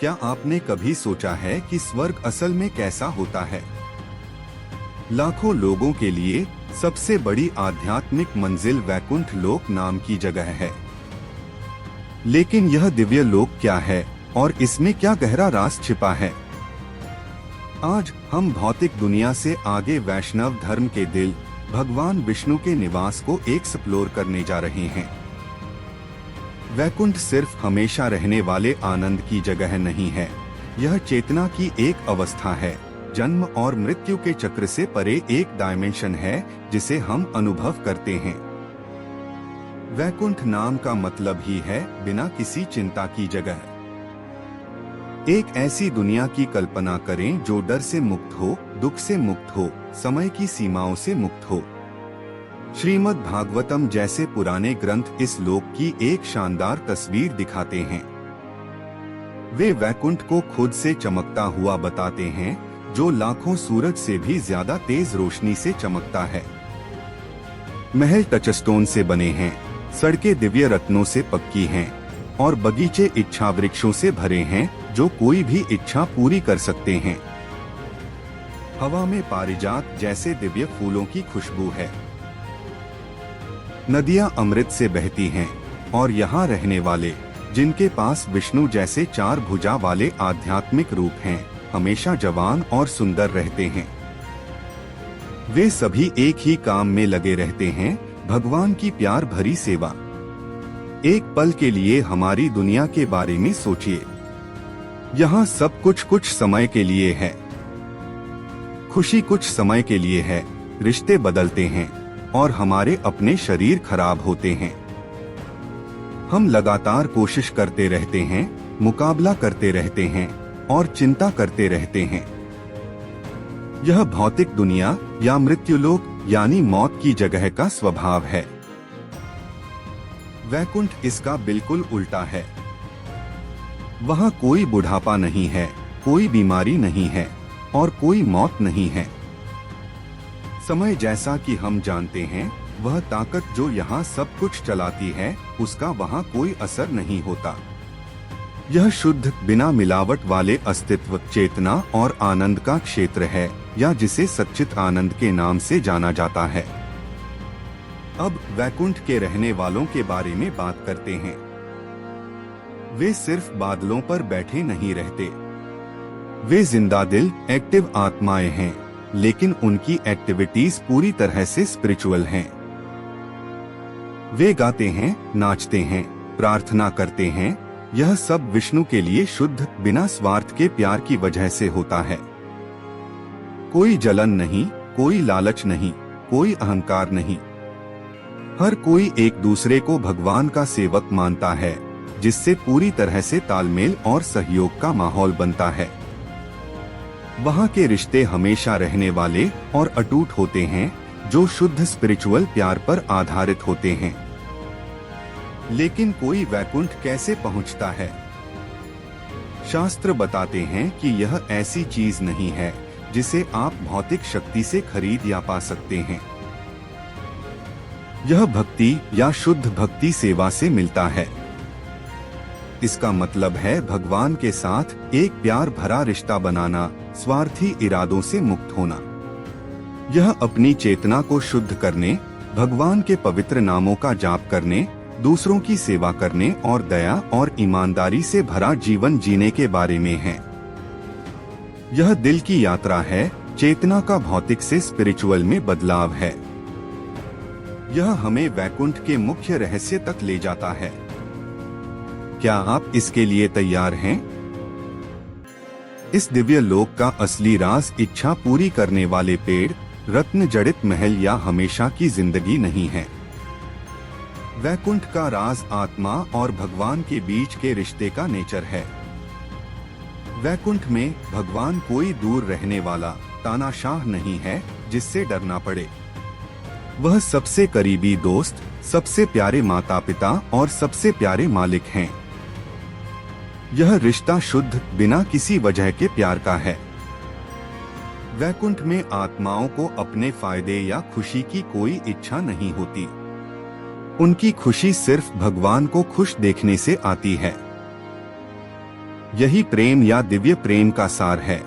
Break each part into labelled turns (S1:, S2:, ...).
S1: क्या आपने कभी सोचा है कि स्वर्ग असल में कैसा होता है? लाखों लोगों के लिए सबसे बड़ी आध्यात्मिक मंजिल वैकुंठ लोक नाम की जगह है। लेकिन यह दिव्य लोक क्या है और इसमें क्या गहरा राज छिपा है? आज हम भौतिक दुनिया से आगे वैष्णव धर्म के दिल भगवान विष्णु के निवास को एक्सप्लोर करने जा रहे हैं। वैकुंठ सिर्फ हमेशा रहने वाले आनंद की जगह नहीं है, यह चेतना की एक अवस्था है। जन्म और मृत्यु के चक्र से परे एक डायमेंशन है जिसे हम अनुभव करते हैं। वैकुंठ नाम का मतलब ही है बिना किसी चिंता की जगह। एक ऐसी दुनिया की कल्पना करें जो डर से मुक्त हो, दुख से मुक्त हो, समय की सीमाओं से मुक्त हो। श्रीमद् भागवतम जैसे पुराने ग्रंथ इस लोक की एक शानदार तस्वीर दिखाते हैं। वे वैकुंठ को खुद से चमकता हुआ बताते हैं, जो लाखों सूरज से भी ज्यादा तेज रोशनी से चमकता है। महल टचस्टोन से बने हैं, सड़कें दिव्य रत्नों से पक्की हैं और बगीचे इच्छा वृक्षों से भरे हैं जो कोई भी इच्छा पूरी कर सकते हैं। हवा में पारिजात जैसे दिव्य फूलों की खुशबू है। नदियां अमृत से बहती हैं और यहाँ रहने वाले, जिनके पास विष्णु जैसे चार भुजा वाले आध्यात्मिक रूप हैं, हमेशा जवान और सुंदर रहते हैं। वे सभी एक ही काम में लगे रहते हैं, भगवान की प्यार भरी सेवा। एक पल के लिए हमारी दुनिया के बारे में सोचिए। यहाँ सब कुछ समय के लिए है। खुशी कुछ समय के लिए है, रिश्ते बदलते हैं और हमारे अपने शरीर खराब होते हैं। हम लगातार कोशिश करते रहते हैं, मुकाबला करते रहते हैं और चिंता करते रहते हैं। यह भौतिक दुनिया या मृत्युलोक यानी मौत की जगह का स्वभाव है। वैकुंठ इसका बिल्कुल उल्टा है। वहाँ कोई बुढ़ापा नहीं है, कोई बीमारी नहीं है और कोई मौत नहीं है। समय जैसा कि हम जानते हैं, वह ताकत जो यहाँ सब कुछ चलाती है, उसका वहाँ कोई असर नहीं होता। यह शुद्ध बिना मिलावट वाले अस्तित्व, चेतना और आनंद का क्षेत्र है, या जिसे सच्चित आनंद के नाम से जाना जाता है। अब वैकुंठ के रहने वालों के बारे में बात करते हैं। वे सिर्फ बादलों पर बैठे नहीं रहते। वे जिंदा दिल, एक्टिव आत्माएं हैं, लेकिन उनकी एक्टिविटीज पूरी तरह से स्पिरिचुअल हैं। वे गाते हैं, नाचते हैं, प्रार्थना करते हैं। यह सब विष्णु के लिए शुद्ध, बिना स्वार्थ के प्यार की वजह से होता है। कोई जलन नहीं, कोई लालच नहीं, कोई अहंकार नहीं। हर कोई एक दूसरे को भगवान का सेवक मानता है, जिससे पूरी तरह से तालमेल और सहयोग का माहौल बनता है। वहाँ के रिश्ते हमेशा रहने वाले और अटूट होते हैं, जो शुद्ध स्पिरिचुअल प्यार पर आधारित होते हैं। लेकिन कोई वैकुंठ कैसे पहुँचता है? शास्त्र बताते हैं कि यह ऐसी चीज नहीं है जिसे आप भौतिक शक्ति से खरीद या पा सकते हैं। यह भक्ति या शुद्ध भक्ति सेवा से मिलता है। इसका मतलब है भगवान के साथ एक प्यार भरा रिश्ता बनाना, स्वार्थी इरादों से मुक्त होना। यह अपनी चेतना को शुद्ध करने, भगवान के पवित्र नामों का जाप करने, दूसरों की सेवा करने और दया और ईमानदारी से भरा जीवन जीने के बारे में है। यह दिल की यात्रा है, चेतना का भौतिक से स्पिरिचुअल में बदलाव है। यह हमें वैकुंठ के मुख्य रहस्य तक ले जाता है। क्या आप इसके लिए तैयार हैं? इस दिव्य लोक का असली राज इच्छा पूरी करने वाले पेड़, रत्न जड़ित महल या हमेशा की जिंदगी नहीं है। वैकुंठ का राज आत्मा और भगवान के बीच के रिश्ते का नेचर है। वैकुंठ में भगवान कोई दूर रहने वाला तानाशाह नहीं है जिससे डरना पड़े। वह सबसे करीबी दोस्त, सबसे प्यारे माता पिता और सबसे प्यारे मालिक हैं। यह रिश्ता शुद्ध, बिना किसी वजह के प्यार का है। वैकुंठ में आत्माओं को अपने फायदे या खुशी की कोई इच्छा नहीं होती। उनकी खुशी सिर्फ भगवान को खुश देखने से आती है। यही प्रेम या दिव्य प्रेम का सार है।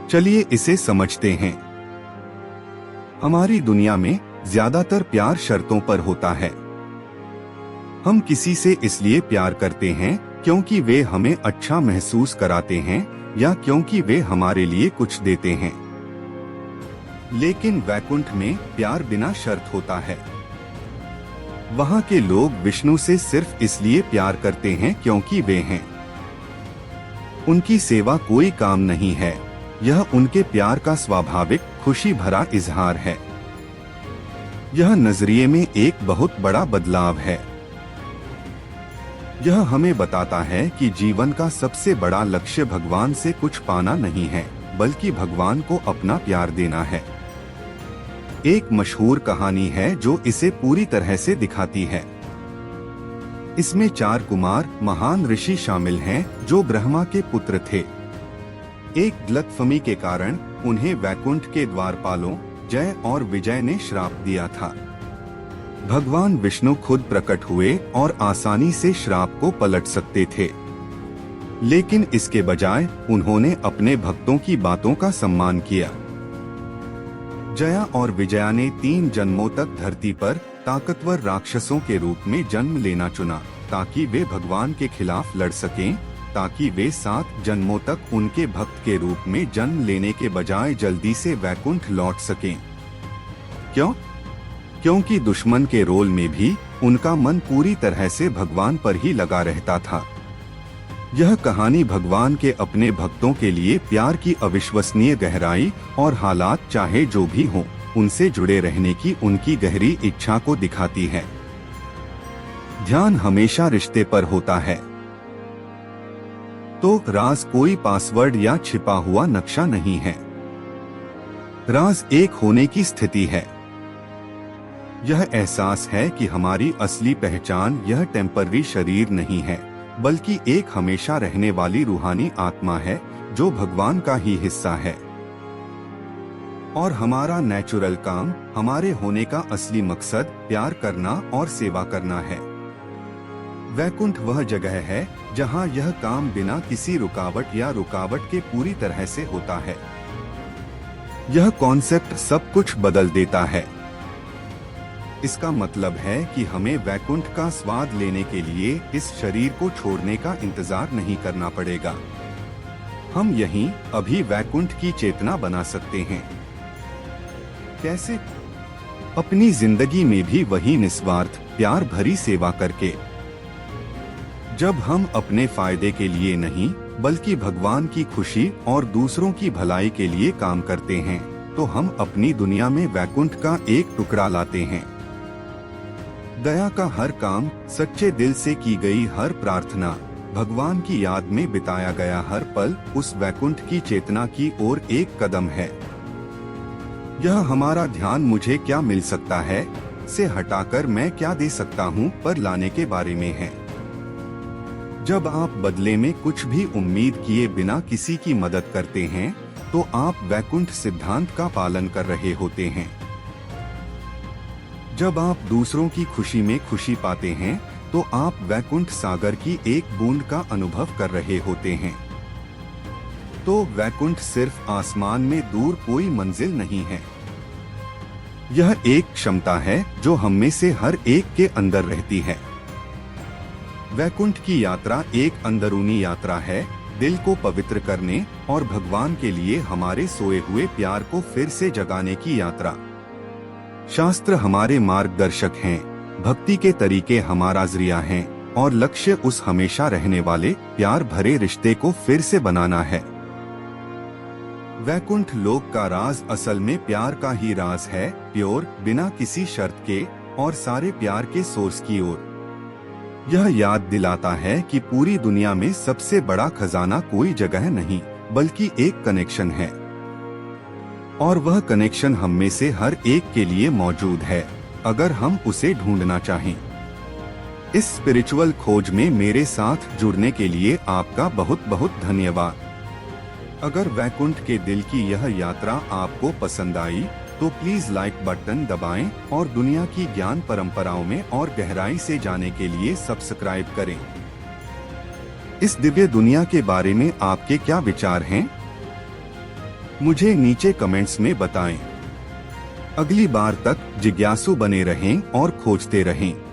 S1: चलिए इसे समझते हैं। हमारी दुनिया में ज्यादातर प्यार शर्तों पर होता है। हम किसी से इसलिए प्यार करते हैं क्योंकि वे हमें अच्छा महसूस कराते हैं या क्योंकि वे हमारे लिए कुछ देते हैं। लेकिन वैकुंठ में प्यार बिना शर्त होता है। वहाँ के लोग विष्णु से सिर्फ इसलिए प्यार करते हैं क्योंकि वे हैं। उनकी सेवा कोई काम नहीं है, यह उनके प्यार का स्वाभाविक खुशी भरा इजहार है। यह नजरिए में एक बहुत बड़ा बदलाव है। यह हमें बताता है कि जीवन का सबसे बड़ा लक्ष्य भगवान से कुछ पाना नहीं है, बल्कि भगवान को अपना प्यार देना है। एक मशहूर कहानी है जो इसे पूरी तरह से दिखाती है। इसमें 4 कुमार महान ऋषि शामिल हैं जो ब्रह्मा के पुत्र थे। एक गलतफहमी के कारण उन्हें वैकुंठ के द्वारपालों जय और विजय ने श्राप दिया था। भगवान विष्णु खुद प्रकट हुए और आसानी से श्राप को पलट सकते थे, लेकिन इसके बजाय उन्होंने अपने भक्तों की बातों का सम्मान किया। जया और विजया ने 3 जन्मों तक धरती पर ताकतवर राक्षसों के रूप में जन्म लेना चुना ताकि वे भगवान के खिलाफ लड़ सकें, ताकि वे 7 जन्मों तक उनके भक्त के रूप में जन्म लेने के बजाय जल्दी से वैकुंठ लौट सकें। क्यों? क्योंकि दुश्मन के रोल में भी उनका मन पूरी तरह से भगवान पर ही लगा रहता था। यह कहानी भगवान के अपने भक्तों के लिए प्यार की अविश्वसनीय गहराई और हालात चाहे जो भी हों, उनसे जुड़े रहने की उनकी गहरी इच्छा को दिखाती है। ध्यान हमेशा रिश्ते पर होता है। तो राज कोई पासवर्ड या छिपा हुआ नक्शा नहीं है। राज एक होने की स्थिति है। यह एहसास है कि हमारी असली पहचान यह टेम्पररी शरीर नहीं है, बल्कि एक हमेशा रहने वाली रूहानी आत्मा है जो भगवान का ही हिस्सा है। और हमारा नेचुरल काम, हमारे होने का असली मकसद प्यार करना और सेवा करना है। वैकुंठ वह जगह है जहां यह काम बिना किसी रुकावट या रुकावट के पूरी तरह से होता है। यह कॉन्सेप्ट सब कुछ बदल देता है। इसका मतलब है कि हमें वैकुंठ का स्वाद लेने के लिए इस शरीर को छोड़ने का इंतजार नहीं करना पड़ेगा। हम यहीं अभी वैकुंठ की चेतना बना सकते हैं। कैसे? अपनी जिंदगी में भी वही निस्वार्थ प्यार भरी सेवा करके। जब हम अपने फायदे के लिए नहीं बल्कि भगवान की खुशी और दूसरों की भलाई के लिए काम करते हैं, तो हम अपनी दुनिया में वैकुंठ का एक टुकड़ा लाते हैं। दया का हर काम, सच्चे दिल से की गई हर प्रार्थना, भगवान की याद में बिताया गया हर पल उस वैकुंठ की चेतना की ओर एक कदम है। यह हमारा ध्यान मुझे क्या मिल सकता है से हटाकर मैं क्या दे सकता हूँ पर लाने के बारे में है। जब आप बदले में कुछ भी उम्मीद किए बिना किसी की मदद करते हैं, तो आप वैकुंठ सिद्धांत का पालन कर रहे होते हैं। जब आप दूसरों की खुशी में खुशी पाते हैं, तो आप वैकुंठ सागर की एक बूंद का अनुभव कर रहे होते हैं। तो वैकुंठ सिर्फ आसमान में दूर कोई मंजिल नहीं है। यह एक क्षमता है जो हम में से हर एक के अंदर रहती है। वैकुंठ की यात्रा एक अंदरूनी यात्रा है, दिल को पवित्र करने और भगवान के लिए हमारे सोए हुए प्यार को फिर से जगाने की यात्रा। शास्त्र हमारे मार्गदर्शक हैं, भक्ति के तरीके हमारा जरिया हैं और लक्ष्य उस हमेशा रहने वाले प्यार भरे रिश्ते को फिर से बनाना है। वैकुंठ लोक का राज असल में प्यार का ही राज है, प्योर, बिना किसी शर्त के और सारे प्यार के सोर्स की ओर। यह याद दिलाता है कि पूरी दुनिया में सबसे बड़ा खजाना कोई जगह नहीं बल्कि एक कनेक्शन है, और वह कनेक्शन हम में से हर एक के लिए मौजूद है अगर हम उसे ढूंढना चाहें। इस स्पिरिचुअल खोज में मेरे साथ जुड़ने के लिए आपका बहुत बहुत धन्यवाद। अगर वैकुंठ के दिल की यह यात्रा आपको पसंद आई तो प्लीज लाइक बटन दबाएं और दुनिया की ज्ञान परंपराओं में और गहराई से जाने के लिए सब्सक्राइब करें। इस दिव्य दुनिया के बारे में आपके क्या विचार हैं? मुझे नीचे कमेंट्स में बताएं। अगली बार तक जिज्ञासु बने रहें और खोजते रहें।